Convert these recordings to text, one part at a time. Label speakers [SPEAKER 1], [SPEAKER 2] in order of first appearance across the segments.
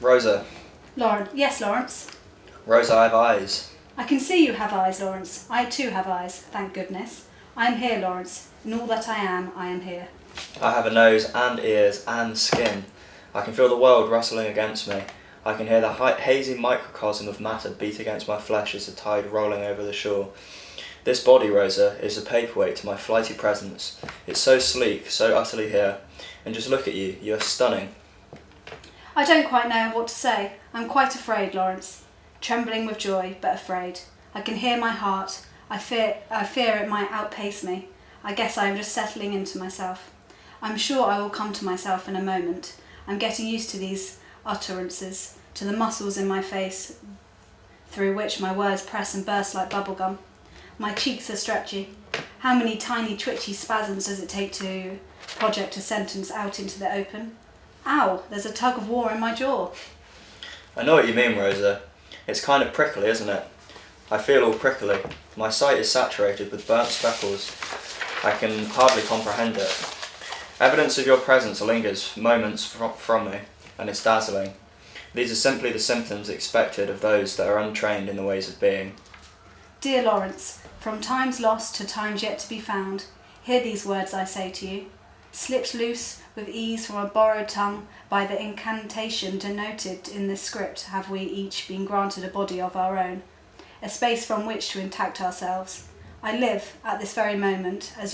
[SPEAKER 1] Rosa.
[SPEAKER 2] Lawrence. Yes, Lawrence.
[SPEAKER 1] Rosa, I have eyes.
[SPEAKER 2] I can see you have eyes, Lawrence. I too have eyes, thank goodness. I am here, Lawrence. In all that I am here.
[SPEAKER 1] I have a nose and ears and skin. I can feel the world rustling against me. I can hear the hazy microcosm of matter beat against my flesh as the tide rolling over the shore. This body, Rosa, is a paperweight to my flighty presence. It's so sleek, so utterly here. And just look at you, you are stunning.
[SPEAKER 2] I don't quite know what to say. I'm quite afraid, Lawrence. Trembling with joy, but afraid. I can hear my heart. I fear it might outpace me. I guess I am just settling into myself. I'm sure I will come to myself in a moment. I'm getting used to these utterances, to the muscles in my face through which my words press and burst like bubblegum. My cheeks are stretchy. How many tiny twitchy spasms does it take to project a sentence out into the open? Ow, there's a tug of war in my jaw.
[SPEAKER 1] I know what you mean, Rosa. It's kind of prickly, isn't it? I feel all prickly. My sight is saturated with burnt speckles. I can hardly comprehend it. Evidence of your presence lingers moments from me, and it's dazzling. These are simply the symptoms expected of those that are untrained in the ways of being.
[SPEAKER 2] Dear Lawrence, from times lost to times yet to be found, hear these words I say to you. Slipped loose with ease from a borrowed tongue by the incantation denoted in this script have we each been granted a body of our own, a space from which to intact ourselves. I live at this very moment, as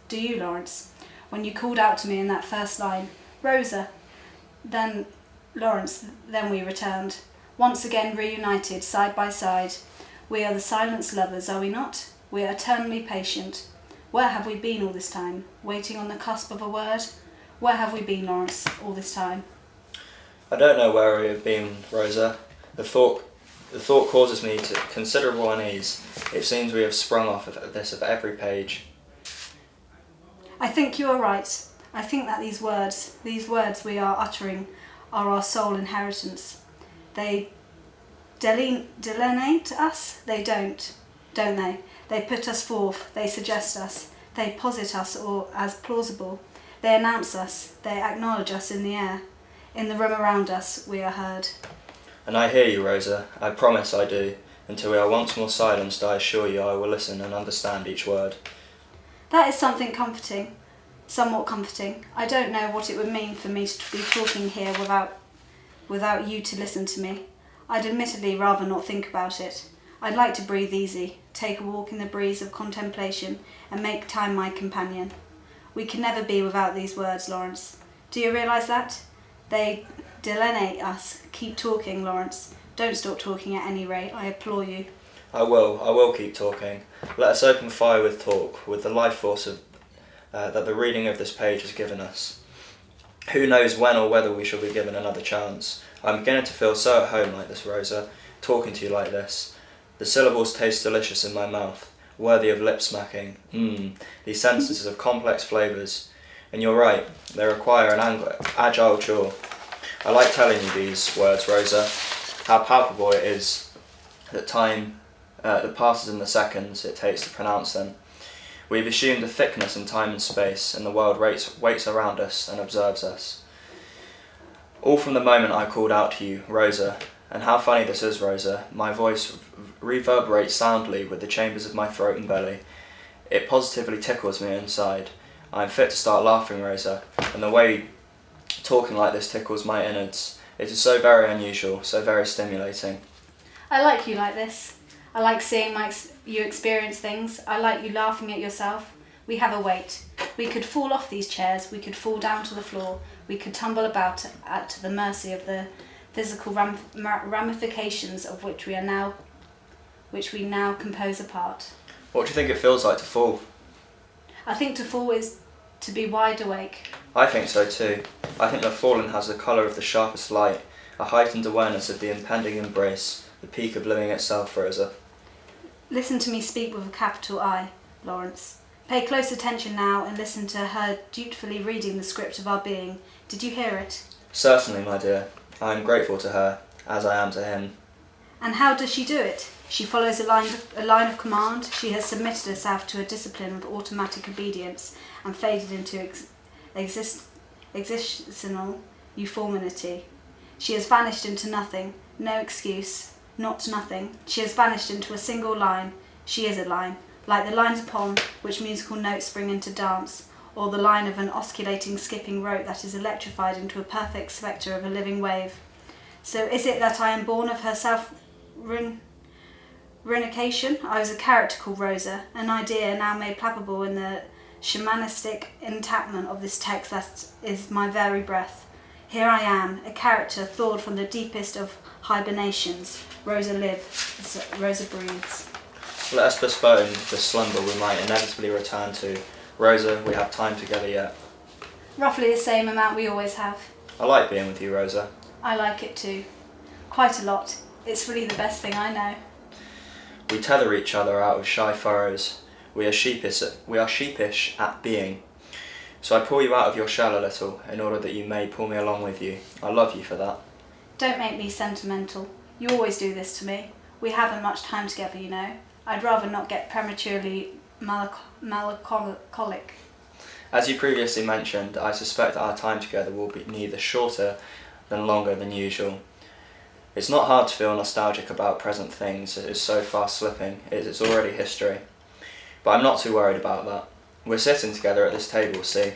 [SPEAKER 2] do you, Lawrence, when you called out to me in that first line, Rosa. Then, Lawrence, then we returned, once again reunited side by side. We are the silenced lovers, are we not? We are eternally patient. Where have we been all this time? Waiting on the cusp of a word? Where have we been, Lawrence, all this time?
[SPEAKER 1] I don't know where we have been, Rosa. The thought causes me to considerable unease. It seems we have sprung off of this of every page.
[SPEAKER 2] I think you are right. I think that these words we are uttering are our sole inheritance. They delineate us? They don't they? They put us forth, they suggest us, they posit us as plausible. They announce us, they acknowledge us in the air. In the room around us, we are heard.
[SPEAKER 1] And I hear you, Rosa. I promise I do. Until we are once more silenced, I assure you I will listen and understand each word.
[SPEAKER 2] That is something comforting, somewhat comforting. I don't know what it would mean for me to be talking here without you to listen to me. I'd admittedly rather not think about it. I'd like to breathe easy, take a walk in the breeze of contemplation, and make time my companion. We can never be without these words, Lawrence. Do you realise that? They delineate us. Keep talking, Lawrence. Don't stop talking at any rate, I implore you.
[SPEAKER 1] I will keep talking. Let us open fire with talk, with the life force that the reading of this page has given us. Who knows when or whether we shall be given another chance. I'm beginning to feel so at home like this, Rosa, talking to you like this. The syllables taste delicious in my mouth, worthy of lip smacking. These sentences have complex flavours. And you're right, they require an agile jaw. I like telling you these words, Rosa, how palpable it is that time that passes in the seconds it takes to pronounce them. We've assumed a thickness in time and space, and the world waits around us and observes us. All from the moment I called out to you, Rosa, and how funny this is, Rosa, my voice reverberates soundly with the chambers of my throat and belly. It positively tickles me inside. I am fit to start laughing, Rosa, and the way talking like this tickles my innards. It is so very unusual, so very stimulating.
[SPEAKER 2] I like you like this. I like seeing you experience things. I like you laughing at yourself. We have a weight. We could fall off these chairs. We could fall down to the floor. We could tumble about at the mercy of the physical ramifications of which we now compose a part.
[SPEAKER 1] What do you think it feels like to fall?
[SPEAKER 2] I think to fall is to be wide awake.
[SPEAKER 1] I think so too. I think the fallen has the colour of the sharpest light, a heightened awareness of the impending embrace, the peak of living itself, Rosa.
[SPEAKER 2] Listen to me speak with a capital I, Lawrence. Pay close attention now and listen to her dutifully reading the script of our being. Did you hear it?
[SPEAKER 1] Certainly, my dear. I am grateful to her, as I am to him.
[SPEAKER 2] And how does she do it? She follows a line of command. She has submitted herself to a discipline of automatic obedience and faded into existential euphormity. She has vanished into nothing. No excuse. Not nothing. She has vanished into a single line. She is a line, like the lines upon which musical notes spring into dance, or the line of an osculating, skipping rope that is electrified into a perfect spectre of a living wave. So is it that I am born of her self-renication? I was a character called Rosa, an idea now made palpable in the shamanistic enactment of this text that is my very breath. Here I am, a character thawed from the deepest of hibernations. Rosa lives, Rosa breathes.
[SPEAKER 1] Let us postpone the slumber we might inevitably return to. Rosa, we have time together yet.
[SPEAKER 2] Roughly the same amount we always have.
[SPEAKER 1] I like being with you, Rosa.
[SPEAKER 2] I like it too. Quite a lot. It's really the best thing I know.
[SPEAKER 1] We tether each other out of shy furrows. We are sheepish at being. So I pull you out of your shell a little, in order that you may pull me along with you. I love you for that.
[SPEAKER 2] Don't make me sentimental. You always do this to me. We haven't much time together, you know. I'd rather not get prematurely melancholic.
[SPEAKER 1] As you previously mentioned, I suspect that our time together will be neither shorter than longer than usual. It's not hard to feel nostalgic about present things. It is so fast slipping. It is already history. But I'm not too worried about that. We're sitting together at this table, see?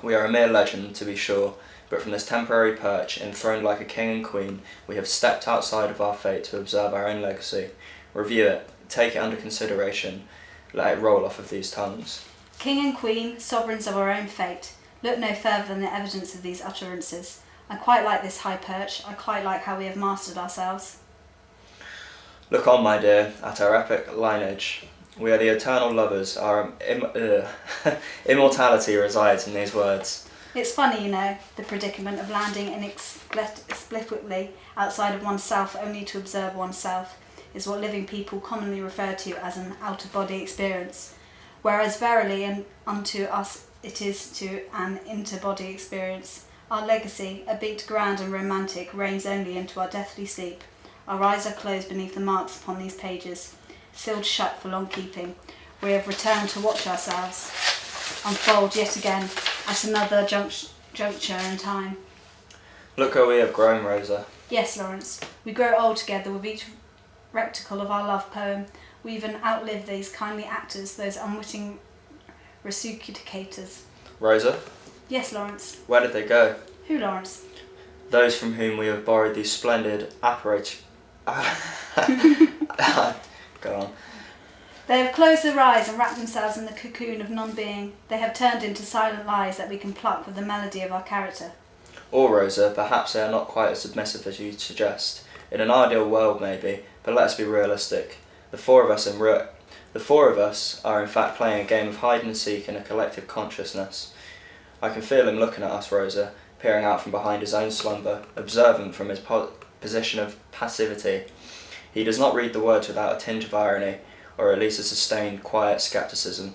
[SPEAKER 1] We are a mere legend, to be sure, but from this temporary perch, enthroned like a king and queen, we have stepped outside of our fate to observe our own legacy. Review it, take it under consideration, let it roll off of these tongues.
[SPEAKER 2] King and queen, sovereigns of our own fate. Look no further than the evidence of these utterances. I quite like this high perch. I quite like how we have mastered ourselves.
[SPEAKER 1] Look on, my dear, at our epic lineage. We are the eternal lovers. Our immortality resides in these words.
[SPEAKER 2] It's funny, you know, the predicament of landing inexplicably outside of oneself only to observe oneself is what living people commonly refer to as an out-of-body experience, whereas verily and unto us it is to an inter-body experience. Our legacy, a bit grand and romantic, reigns only into our deathly sleep. Our eyes are closed beneath the marks upon these pages, sealed shut for long keeping. We have returned to watch ourselves unfold yet again at another juncture in time.
[SPEAKER 1] Look how we have grown, Rosa.
[SPEAKER 2] Yes, Lawrence, we grow old together with each recticle of our love poem. We even outlive these kindly actors, those unwitting resuscitators.
[SPEAKER 1] Rosa?
[SPEAKER 2] Yes, Lawrence.
[SPEAKER 1] Where did they go?
[SPEAKER 2] Who, Lawrence?
[SPEAKER 1] Those from whom we have borrowed these splendid apparatus. Go on.
[SPEAKER 2] They have closed their eyes and wrapped themselves in the cocoon of non-being. They have turned into silent lies that we can pluck with the melody of our character.
[SPEAKER 1] Or, Rosa, perhaps they are not quite as submissive as you suggest. In an ideal world, maybe, but let us be realistic. The four of us are in fact playing a game of hide and seek in a collective consciousness. I can feel him looking at us, Rosa, peering out from behind his own slumber, observant from his position of passivity. He does not read the words without a tinge of irony, or at least a sustained, quiet scepticism.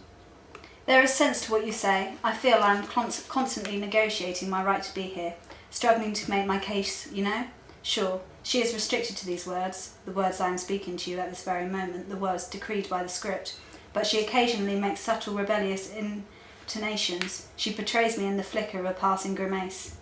[SPEAKER 2] There is sense to what you say. I feel I am constantly negotiating my right to be here, struggling to make my case, you know? Sure, she is restricted to these words, the words I am speaking to you at this very moment, the words decreed by the script, but she occasionally makes subtle rebellious intonations. She betrays me in the flicker of a passing grimace.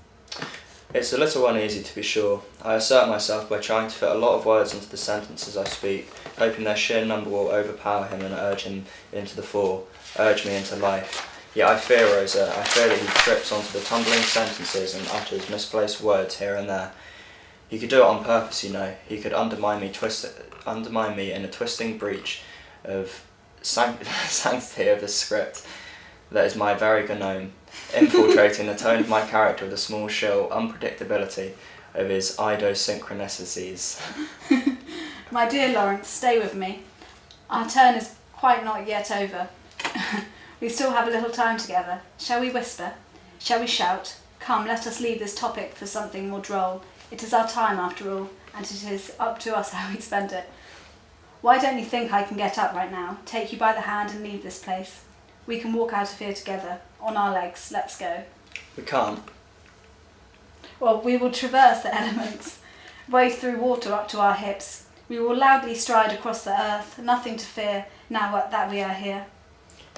[SPEAKER 1] It's a little uneasy, to be sure. I assert myself by trying to fit a lot of words into the sentences I speak, hoping their sheer number will overpower him and urge him into the fore, urge me into life. Yet I fear, Rosa, I fear that he trips onto the tumbling sentences and utters misplaced words here and there. He could do it on purpose, you know. He could undermine me in a twisting breach of sanctity of the script that is my very gnome, infiltrating the tone of my character with a small chill unpredictability of his idosynchronicities.
[SPEAKER 2] My dear Lawrence, stay with me. Our turn is quite not yet over. We still have a little time together. Shall we whisper? Shall we shout? Come, let us leave this topic for something more droll. It is our time after all, and it is up to us how we spend it. Why don't you think I can get up right now, take you by the hand and leave this place? We can walk out of here together, on our legs. Let's go.
[SPEAKER 1] We can't.
[SPEAKER 2] Well, we will traverse the elements, wade through water up to our hips. We will loudly stride across the earth, nothing to fear now that we are here.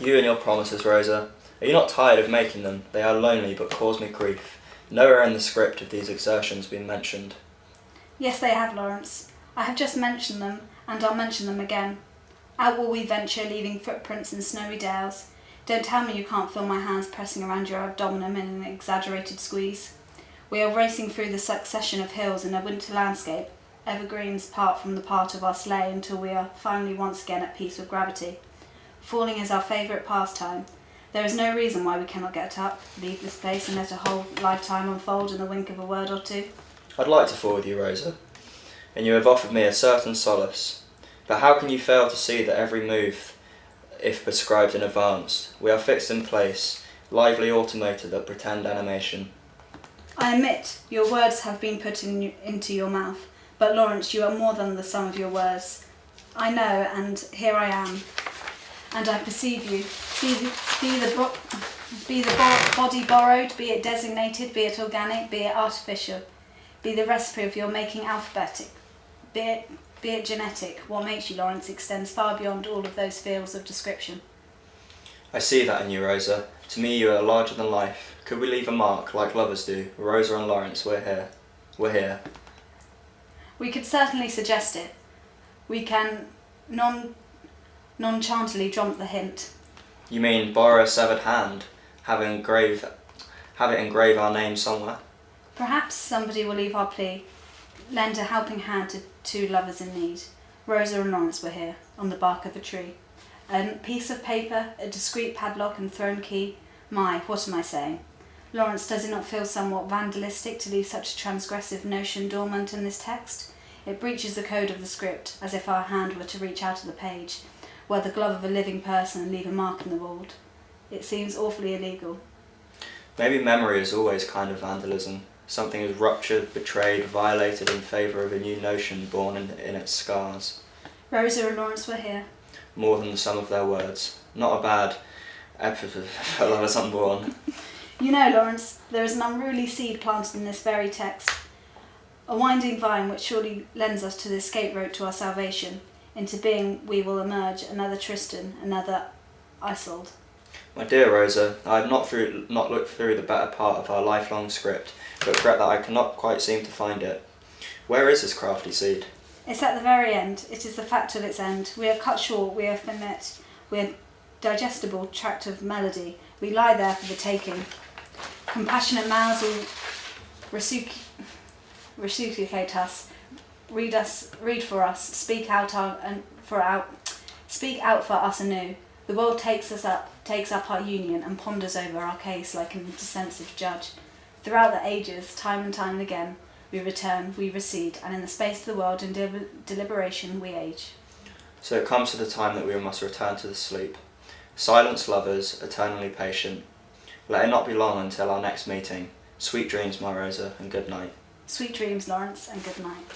[SPEAKER 1] You and your promises, Rosa. Are you not tired of making them? They are lonely but cause me grief. Nowhere in the script have these exertions been mentioned.
[SPEAKER 2] Yes, they have, Lawrence. I have just mentioned them, and I'll mention them again. Out will we venture, leaving footprints in snowy dales. Don't tell me you can't feel my hands pressing around your abdomen in an exaggerated squeeze. We are racing through the succession of hills in a winter landscape. Evergreens part from the part of our sleigh until we are finally once again at peace with gravity. Falling is our favourite pastime. There is no reason why we cannot get up, leave this place and let a whole lifetime unfold in the wink of a word or two.
[SPEAKER 1] I'd like to fall with you, Rosa, and you have offered me a certain solace. But how can you fail to see that every move, if prescribed in advance, we are fixed in place, lively automata that pretend animation?
[SPEAKER 2] I admit your words have been put into your mouth, but Lawrence, you are more than the sum of your words. I know, and here I am, and I perceive you. Be the body borrowed, be it designated, be it organic, be it artificial, be the recipe of your making alphabetic, be it genetic. What makes you, Lawrence, extends far beyond all of those fields of description.
[SPEAKER 1] I see that in you, Rosa. To me you are larger than life. Could we leave a mark, like lovers do? Rosa and Lawrence, we're here. We're here.
[SPEAKER 2] We could certainly suggest it. We can nonchalantly drop the hint.
[SPEAKER 1] You mean borrow a severed hand, have it engrave our name somewhere?
[SPEAKER 2] Perhaps somebody will leave our plea, lend a helping hand to two lovers in need. Rosa and Lawrence were here, on the bark of a tree. A piece of paper, a discreet padlock and thrown key. My, what am I saying? Lawrence, does it not feel somewhat vandalistic to leave such a transgressive notion dormant in this text? It breaches the code of the script, as if our hand were to reach out of the page, wear the glove of a living person and leave a mark in the wold. It seems awfully illegal.
[SPEAKER 1] Maybe memory is always kind of vandalism. Something is ruptured, betrayed, violated in favour of a new notion born in its scars.
[SPEAKER 2] Rosa and Lawrence were here.
[SPEAKER 1] More than the sum of their words. Not a bad epitaph for lovers unborn.
[SPEAKER 2] You know, Lawrence, there is an unruly seed planted in this very text. A winding vine which surely lends us to the escape route to our salvation. Into being we will emerge, another Tristan, another Isolde.
[SPEAKER 1] My dear Rosa, I have not looked through the better part of our lifelong script, but regret that I cannot quite seem to find it. Where is this crafty seed?
[SPEAKER 2] It's at the very end. It is the fact of its end. We are cut short, we are finite, we are digestible tract of melody. We lie there for the taking. Compassionate mouths will resuscitate us. Read for us. Speak out for us anew. The world takes up our union and ponders over our case like an insensitive judge. Throughout the ages, time and time again, we return, we recede, and in the space of the world in deliberation we age.
[SPEAKER 1] So it comes to the time that we must return to the sleep. Silence, lovers, eternally patient. Let it not be long until our next meeting. Sweet dreams, my Rosa, and good night.
[SPEAKER 2] Sweet dreams, Lawrence, and good night.